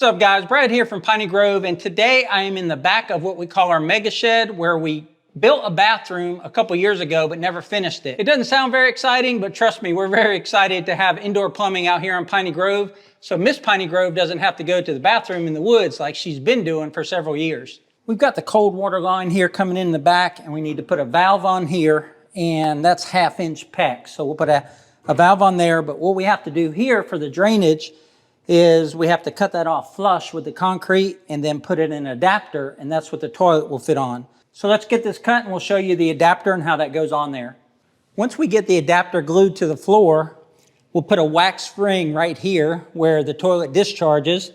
What's up guys, Brad here from Piney Grove, and today I am in the back of what we call our mega shed, where we built a bathroom a couple years ago but never finished it. It doesn't sound very exciting, but trust me, we're very excited to have indoor plumbing out here in Piney Grove, so Miss Piney Grove doesn't have to go to the bathroom in the woods like she's been doing for several years. We've got the cold water line here coming in the back, and we need to put a valve on here, and that's 1/2 inch PEX. So we'll put a valve on there, but what we have to do here for the drainage is we have to cut that off flush with the concrete and then put it in an adapter, and that's what the toilet will fit on. So let's get this cut and we'll show you the adapter and how that goes on there. Once we get the adapter glued to the floor, we'll put a wax ring right here where the toilet discharges,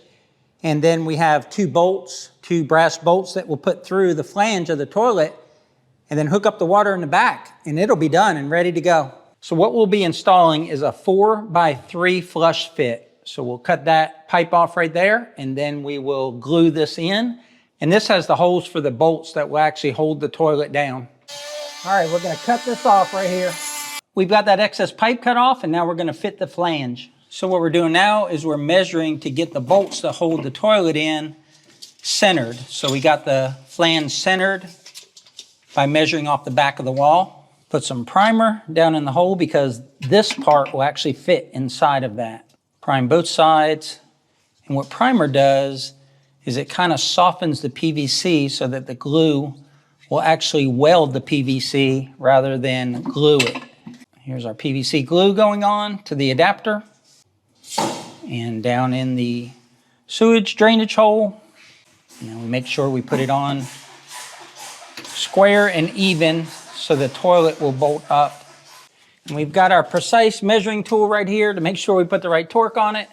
and then we have two brass bolts that we'll put through the flange of the toilet and then hook up the water in the back, and it'll be done and ready to go. So what we'll be installing is a 4x3 flush fit. So we'll cut that pipe off right there, and then we will glue this in. And this has the holes for the bolts that will actually hold the toilet down. All right, we're gonna cut this off right here. We've got that excess pipe cut off, and now we're gonna fit the flange. So what we're doing now is we're measuring to get the bolts to hold the toilet in centered. So we got the flange centered by measuring off the back of the wall. Put some primer down in the hole because this part will actually fit inside of that. Prime both sides, and what primer does is it kind of softens the PVC so that the glue will actually weld the PVC rather than glue it. Here's our PVC glue going on to the adapter, and down in the sewage drainage hole. Now we make sure we put it on square and even so the toilet will bolt up. And we've got our precise measuring tool right here to make sure we put the right torque on it.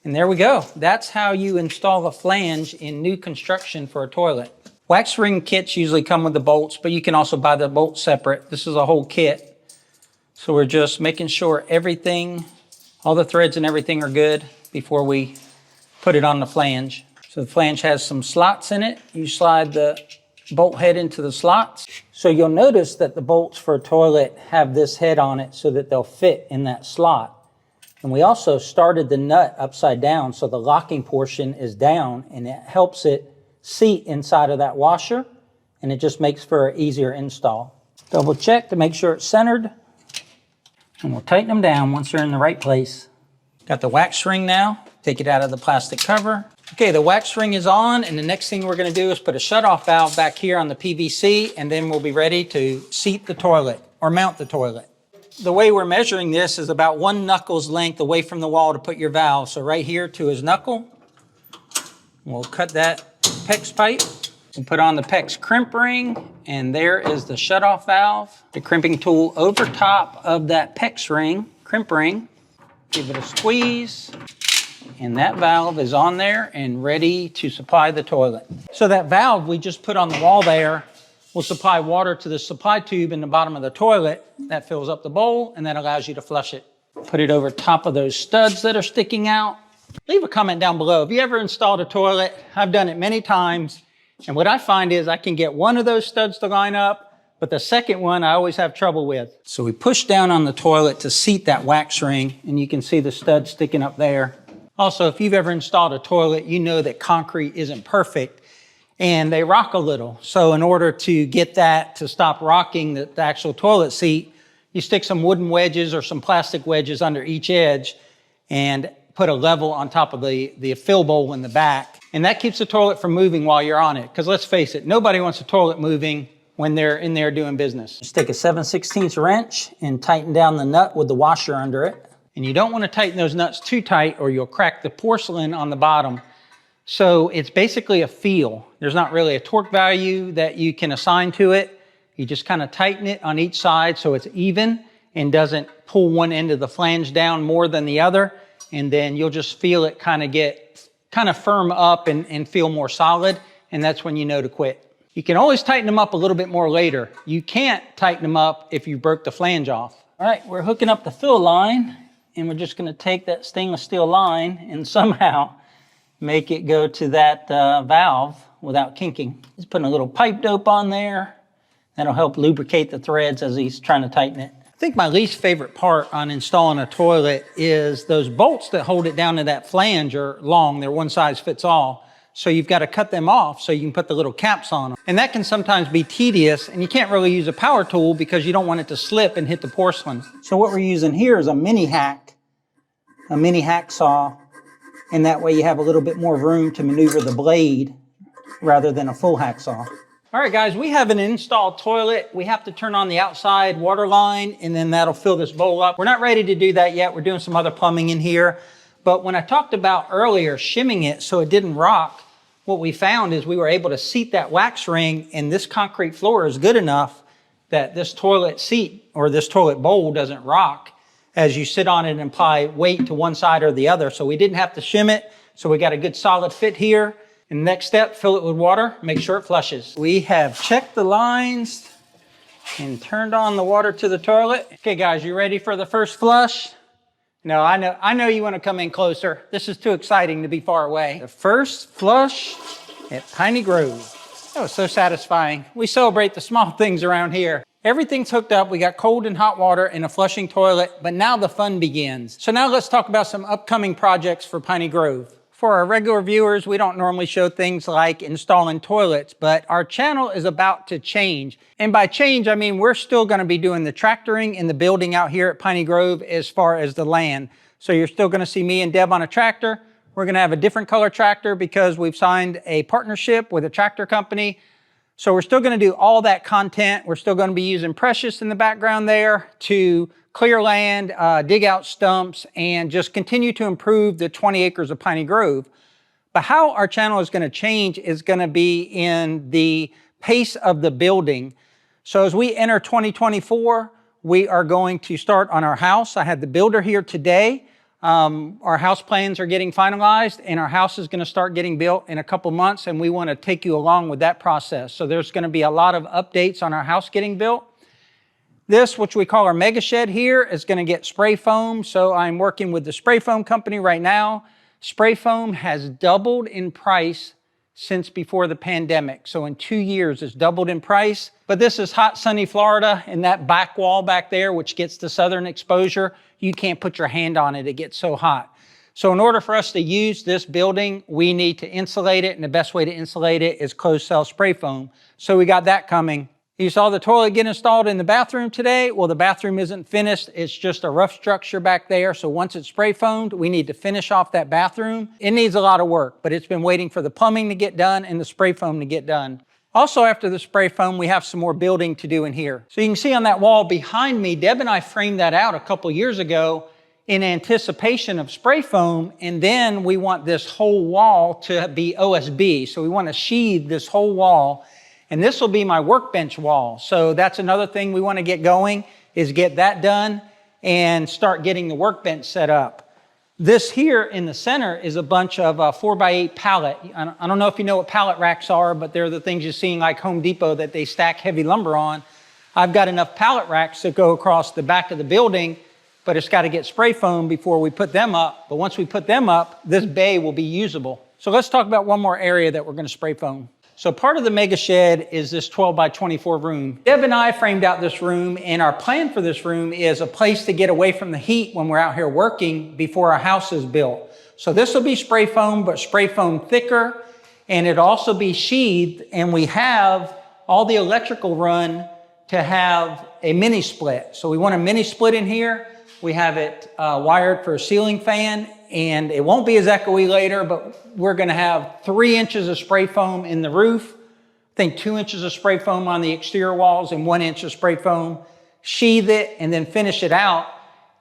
And there we go. That's how you install a flange in new construction for a toilet. Wax ring kits usually come with the bolts, but you can also buy the bolts separate. This is a whole kit. So we're just making sure everything, all the threads and everything are good before we put it on the flange. So the flange has some slots in it. You slide the bolt head into the slots. So you'll notice that the bolts for a toilet have this head on it so that they'll fit in that slot. And we also started the nut upside down, so the locking portion is down, and it helps it seat inside of that washer, and it just makes for an easier install. Double check to make sure it's centered, and we'll tighten them down once they're in the right place. Got the wax ring now. Take it out of the plastic cover. Okay, the wax ring is on, and the next thing we're gonna do is put a shutoff valve back here on the PVC, and then we'll be ready to seat the toilet or mount the toilet. The way we're measuring this is about 1 knuckle's length away from the wall to put your valve. So right here to his knuckle, we'll cut that PEX pipe. We'll put on the PEX crimp ring, and there is the shutoff valve. The crimping tool over top of that PEX ring, crimp ring. Give it a squeeze. And that valve is on there and ready to supply the toilet. So that valve we just put on the wall there will supply water to the supply tube in the bottom of the toilet. That fills up the bowl, and that allows you to flush it. Put it over top of those studs that are sticking out. Leave a comment down below. Have you ever installed a toilet? I've done it many times. And what I find is I can get one of those studs to line up, but the second one I always have trouble with. So we push down on the toilet to seat that wax ring, and you can see the stud sticking up there. Also, if you've ever installed a toilet, you know that concrete isn't perfect and they rock a little. So in order to get that to stop rocking the actual toilet seat, you stick some wooden wedges or some plastic wedges under each edge and put a level on top of the fill bowl in the back. And that keeps the toilet from moving while you're on it. Because let's face it, nobody wants a toilet moving when they're in there doing business. Just take a 7/16 wrench and tighten down the nut with the washer under it. And you don't want to tighten those nuts too tight or you'll crack the porcelain on the bottom. So it's basically a feel. There's not really a torque value that you can assign to it. You just kind of tighten it on each side so it's even and doesn't pull one end of the flange down more than the other. And then you'll just feel it kind of firm up and feel more solid. And that's when you know to quit. You can always tighten them up a little bit more later. You can't tighten them up if you broke the flange off. All right, we're hooking up the fill line. And we're just going to take that stainless steel line and somehow make it go to that valve without kinking. Just putting a little pipe dope on there. That'll help lubricate the threads as he's trying to tighten it. think my least favorite part on installing a toilet is those bolts that hold it down to that flange are long. They're one size fits all. So you've got to cut them off so you can put the little caps on them. And that can sometimes be tedious, and you can't really use a power tool because you don't want it to slip and hit the porcelain. So what we're using here is a mini hacksaw, and that way you have a little bit more room to maneuver the blade rather than a full hacksaw. All right, guys, we have an installed toilet. We have to turn on the outside water line, and then that'll fill this bowl up. We're not ready to do that yet. We're doing some other plumbing in here. But when I talked about earlier shimming it so it didn't rock, what we found is we were able to seat that wax ring, and this concrete floor is good enough that this toilet seat or this toilet bowl doesn't rock as you sit on it and apply weight to one side or the other. So we didn't have to shim it. So we got a good solid fit here. And the next step, fill it with water, make sure it flushes. We have checked the lines and turned on the water to the toilet. Okay, guys, you ready for the first flush? No, I know you want to come in closer. This is too exciting to be far away. The first flush at Piney Grove. That was so satisfying. We celebrate the small things around here. Everything's hooked up. We got cold and hot water and a flushing toilet, but now the fun begins. So now let's talk about some upcoming projects for Piney Grove. For our regular viewers, we don't normally show things like installing toilets, but our channel is about to change. And by change, I mean we're still going to be doing the tractoring and the building out here at Piney Grove as far as the land. So you're still going to see me and Deb on a tractor. We're going to have a different color tractor because we've signed a partnership with a tractor company. So we're still going to do all that content. We're still going to be using Precious in the background there to clear land, dig out stumps, and just continue to improve the 20 acres of Piney Grove. But how our channel is going to change is going to be in the pace of the building. So as we enter 2024, we are going to start on our house. I had the builder here today. Our house plans are getting finalized, and our house is going to start getting built in a couple months, and we want to take you along with that process. So there's going to be a lot of updates on our house getting built. This, which we call our mega shed here, is going to get spray foam. So I'm working with the spray foam company right now. Spray foam has doubled in price since before the pandemic. So in 2 years, it's doubled in price. But this is hot, sunny Florida, and that back wall back there, which gets the southern exposure, you can't put your hand on it. It gets so hot. So in order for us to use this building, we need to insulate it. And the best way to insulate it is closed cell spray foam. So we got that coming. You saw the toilet get installed in the bathroom today. Well, the bathroom isn't finished. It's just a rough structure back there. So once it's spray foamed, we need to finish off that bathroom. It needs a lot of work, but it's been waiting for the plumbing to get done and the spray foam to get done. Also, after the spray foam, we have some more building to do in here. So you can see on that wall behind me, Deb and I framed that out a couple years ago in anticipation of spray foam. And then we want this whole wall to be OSB. So we want to sheathe this whole wall. And this will be my workbench wall. So that's another thing we want to get going, is get that done and start getting the workbench set up. This here in the center is a bunch of 4x8 pallet. I don't know if you know what pallet racks are, but they're the things you see in like Home Depot that they stack heavy lumber on. I've got enough pallet racks that go across the back of the building, but it's got to get spray foam before we put them up. But once we put them up, this bay will be usable. So let's talk about one more area that we're going to spray foam. So part of the mega shed is this 12 by 24 room. Deb and I framed out this room, and our plan for this room is a place to get away from the heat when we're out here working before our house is built. So this will be spray foam, but spray foam thicker, and it'll also be sheathed, and we have all the electrical run to have a mini split. So we want a mini split in here. We have it wired for a ceiling fan, and it won't be as echoey later, but we're going to have 3 inches of spray foam in the roof. I think 2 inches of spray foam on the exterior walls and 1 inch of spray foam. Sheathe it and then finish it out.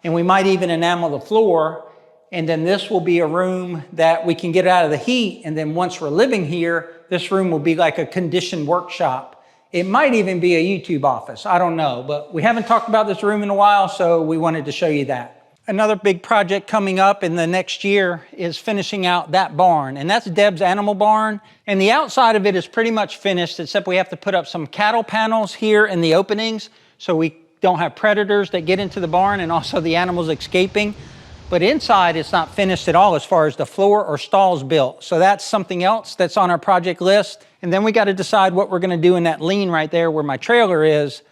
And we might even enamel the floor. And then this will be a room that we can get out of the heat. And then once we're living here, this room will be like a conditioned workshop. It might even be a YouTube office. I don't know, but we haven't talked about this room in a while, so we wanted to show you that. Another big project coming up in the next year is finishing out that barn, and that's Deb's animal barn. And the outside of it is pretty much finished, except we have to put up some cattle panels here in the openings so we don't have predators that get into the barn and also the animals escaping. But inside, it's not finished at all as far as the floor or stalls built. So that's something else that's on our project list. And then we got to decide what we're going to do in that lean right there where my trailer is.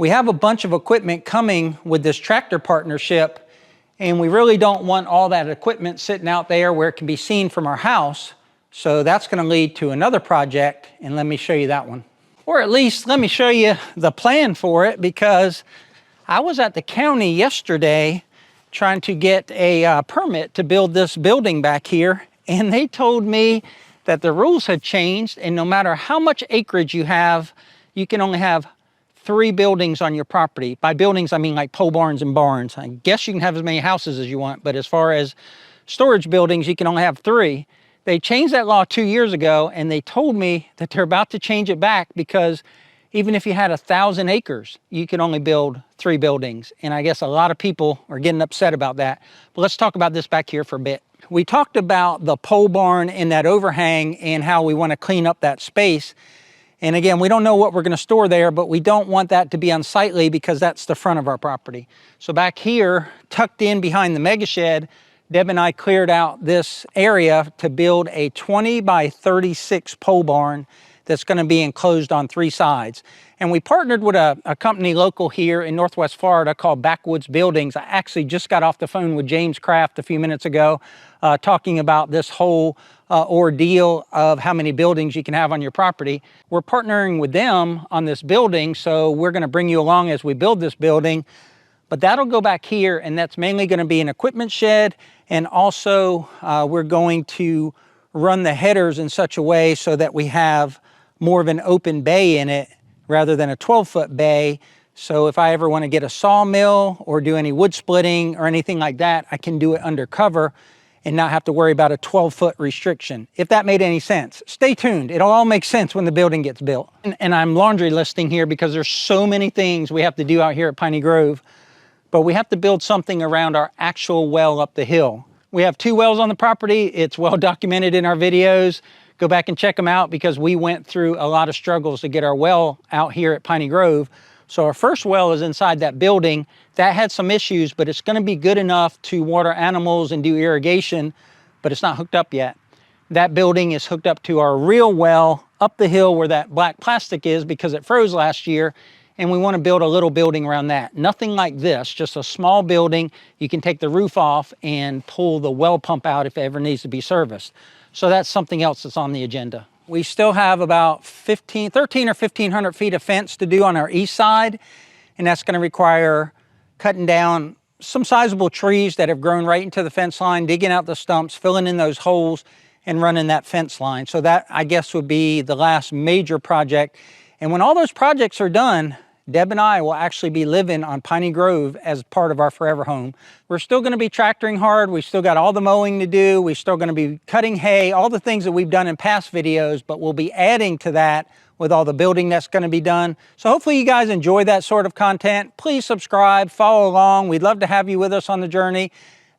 We have a bunch of equipment coming with this tractor partnership, and we really don't want all that equipment sitting out there where it can be seen from our house. So that's going to lead to another project, and let me show you that one. Or at least let me show you the plan for it, because I was at the county yesterday trying to get a permit to build this building back here, and they told me that the rules had changed, and no matter how much acreage you have, you can only have 3 buildings on your property. By buildings, I mean like pole barns and barns. I guess you can have as many houses as you want, but as far as storage buildings, you can only have 3. They changed that law 2 years ago, and they told me that they're about to change it back, because even if you had 1,000 acres, you can only build 3 buildings. And I guess a lot of people are getting upset about that. But let's talk about this back here for a bit. We talked about the pole barn and that overhang and how we want to clean up that space. And again, we don't know what we're going to store there, but we don't want that to be unsightly, because that's the front of our property. So back here, tucked in behind the mega shed, Deb and I cleared out this area to build a 20 by 36 pole barn that's going to be enclosed on 3 sides. And we partnered with a company local here in Northwest Florida called Backwoods Buildings. I actually just got off the phone with James Kraft a few minutes ago, talking about this whole ordeal of how many buildings you can have on your property. We're partnering with them on this building, so we're going to bring you along as we build this building. But that'll go back here, and that's mainly going to be an equipment shed, and also we're going to run the headers in such a way so that we have more of an open bay in it rather than a 12-foot bay. So if I ever want to get a sawmill or do any wood splitting or anything like that, I can do it undercover and not have to worry about a 12-foot restriction. If that made any sense. Stay tuned. It'll all make sense when the building gets built. And I'm laundry listing here because there's so many things we have to do out here at Piney Grove. But we have to build something around our actual well up the hill. We have 2 wells on the property. It's well documented in our videos. Go back and check them out, because we went through a lot of struggles to get our well out here at Piney Grove. So our first well is inside that building. That had some issues, but it's going to be good enough to water animals and do irrigation, but it's not hooked up yet. That building is hooked up to our real well up the hill where that black plastic is, because it froze last year, and we want to build a little building around that. Nothing like this, just a small building. You can take the roof off and pull the well pump out if it ever needs to be serviced. So that's something else that's on the agenda. We still have about 13 or 1,500 feet of fence to do on our east side, and that's going to require cutting down some sizable trees that have grown right into the fence line, digging out the stumps, filling in those holes, and running that fence line. So that, I guess, would be the last major project. And when all those projects are done, Deb and I will actually be living on Piney Grove as part of our forever home. We're still going to be tractoring hard. We still got all the mowing to do. We're still going to be cutting hay, all the things that we've done in past videos, but we'll be adding to that with all the building that's going to be done. So hopefully you guys enjoy that sort of content. Please subscribe, follow along. We'd love to have you with us on the journey.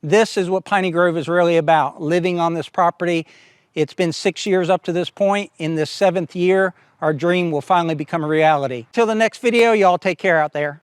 This is what Piney Grove is really about, living on this property. It's been 6 years up to this point. In this 7th year, our dream will finally become a reality. Till the next video, y'all take care out there.